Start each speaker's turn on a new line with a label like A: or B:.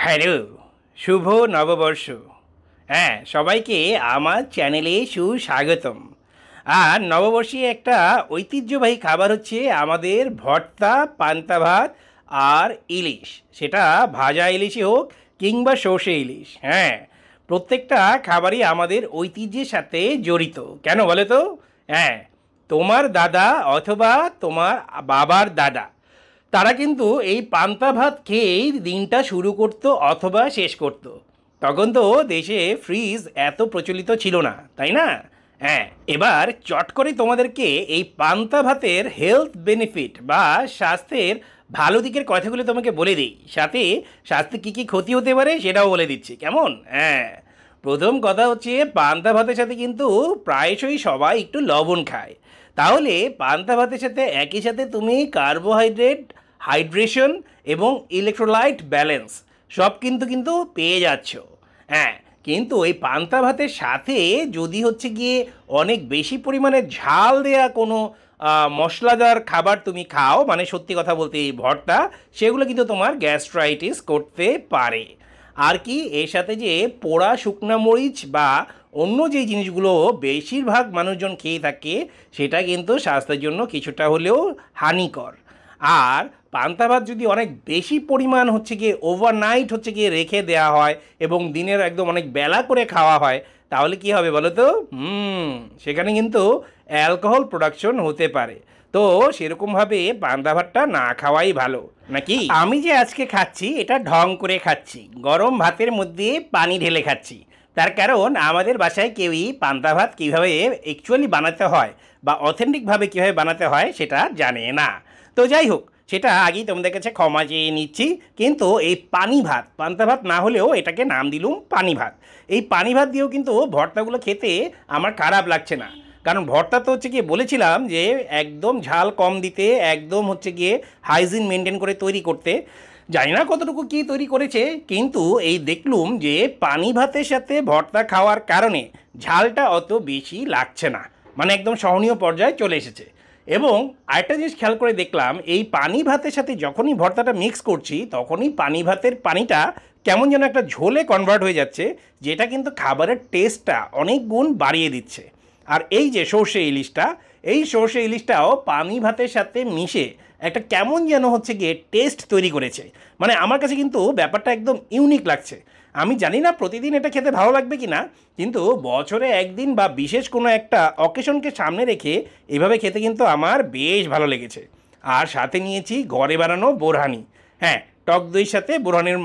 A: Hello, শুভ নববর্ষ। হ্যাঁ, সবাইকে আমার চ্যানেলে সুস্বাগতম। আর নববর্ষে একটা ঐতিহ্যবাহী খাবার হচ্ছে আমাদের ভর্তা, পান্তা ভাত আর ইলিশ। সেটা ভাজা ইলিশই হোক কিংবা সর্ষে ইলিশ। হ্যাঁ, প্রত্যেকটা খাবারই আমাদের ঐতিহ্যের সাথে জড়িত। কেন বলো তো? হ্যাঁ, তোমার দাদা অথবা তোমার বাবার দাদা, তারা কিন্তু এই পান্তা ভাত খেয়েই দিনটা শুরু করতো অথবা শেষ করতো। তখন তো দেশে ফ্রিজ এত প্রচলিত ছিল না, তাই না? হ্যাঁ, এবার চট করে তোমাদেরকে এই পান্তা ভাতের হেলথ বেনিফিট বা স্বাস্থ্যের ভালো দিকের কথাগুলো তোমাকে বলে দিই, সাথে স্বাস্থ্যে কী কী ক্ষতি হতে পারে সেটাও বলে দিচ্ছি, কেমন? হ্যাঁ, প্রথম কথা হচ্ছে পান্তা ভাতের সাথে কিন্তু প্রায়শই সবাই একটু লবণ খায়। তাহলে পান্তা ভাতের সাথে একই সাথে তুমি কার্বোহাইড্রেট, হাইড্রেশন এবং ইলেকট্রোলাইট ব্যালেন্স সব কিন্তু কিন্তু পেয়ে যাচ্ছ। হ্যাঁ, কিন্তু এই পান্তা ভাতের সাথে যদি হচ্ছে গিয়ে অনেক বেশি পরিমাণে ঝাল দেয়া কোনো মশলাদার খাবার তুমি খাও, মানে সত্যি কথা বলতে এই ভর্তা, সেগুলো কিন্তু তোমার গ্যাস্ট্রাইটিস করতে পারে। আর কি এর সাথে যে পোড়া শুকনা মরিচ বা অন্য যে জিনিসগুলো বেশিরভাগ মানুষজন খেয়ে থাকে, সেটা কিন্তু স্বাস্থ্যের জন্য কিছুটা হলেও হানিকর। আর পান্তা ভাত যদি অনেক বেশি পরিমাণ হচ্ছে গিয়ে ওভারনাইট হচ্ছে গিয়ে রেখে দেওয়া হয় এবং দিনের একদম অনেক বেলা করে খাওয়া হয়, তাহলে কি হবে বলো তো? সেখানে কিন্তু অ্যালকোহল প্রোডাকশন হতে পারে। তো সেরকমভাবে পান্তা ভাতটা না খাওয়াই ভালো, নাকি? আমি যে আজকে খাচ্ছি এটা ঢং করে খাচ্ছি, গরম ভাতের মধ্যে পানি ঢেলে খাচ্ছি। তার কারণ আমাদের বাসায় কেউই পান্তা ভাত কীভাবে অ্যাকচুয়ালি বানাতে হয় বা অথেন্টিকভাবে কীভাবে বানাতে হয় সেটা জানে না। তো যাই হোক, সেটা আগেই তোমাদের কাছে ক্ষমা চেয়ে নিচ্ছি। কিন্তু এই পানি ভাত, পান্তা ভাত না হলেও এটাকে নাম দিলুম পানি ভাত। এই পানি ভাত দিয়েও কিন্তু ভর্তাগুলো খেতে আমার খারাপ লাগছে না। কারণ ভর্তা তো হচ্ছে গিয়ে বলেছিলাম যে একদম ঝাল কম দিতে, একদম হচ্ছে গিয়ে হাইজিন মেনটেন করে তৈরি করতে। জানি না কতটুকু কী তৈরি করেছে, কিন্তু এই দেখলুম যে পানি ভাতের সাথে ভর্তা খাওয়ার কারণে ঝালটা অত বেশি লাগছে না, মানে একদম সহনীয় পর্যায়ে চলে এসেছে। এবং আরেকটা জিনিস খেয়াল করে দেখলাম, এই পানি ভাতের সাথে যখনই ভর্তাটা মিক্স করছি তখনই পানি ভাতের পানিটা কেমন যেন একটা ঝোলে কনভার্ট হয়ে যাচ্ছে, যেটা কিন্তু খাবারের টেস্টটা অনেক গুণ বাড়িয়ে দিচ্ছে। আর এই যে সর্ষে ইলিশটা, এই সর্ষে ইলিশটাও পানি ভাতের সাথে মিশে একটা কেমন যেন হচ্ছে গিয়ে টেস্ট তৈরি করেছে। মানে আমার কাছে কিন্তু ব্যাপারটা একদম ইউনিক লাগছে। আমি জানি না প্রতিদিন এটা খেতে ভালো লাগবে কি না, কিন্তু বছরে একদিন বা বিশেষ কোনো একটা অকেশনকে সামনে রেখে এভাবে খেতে কিন্তু আমার বেশ ভালো লেগেছে। আর সাথে নিয়েছি ঘরে বানানো বোরহানি। হ্যাঁ, টক দইয়ের সাথে বোরহানির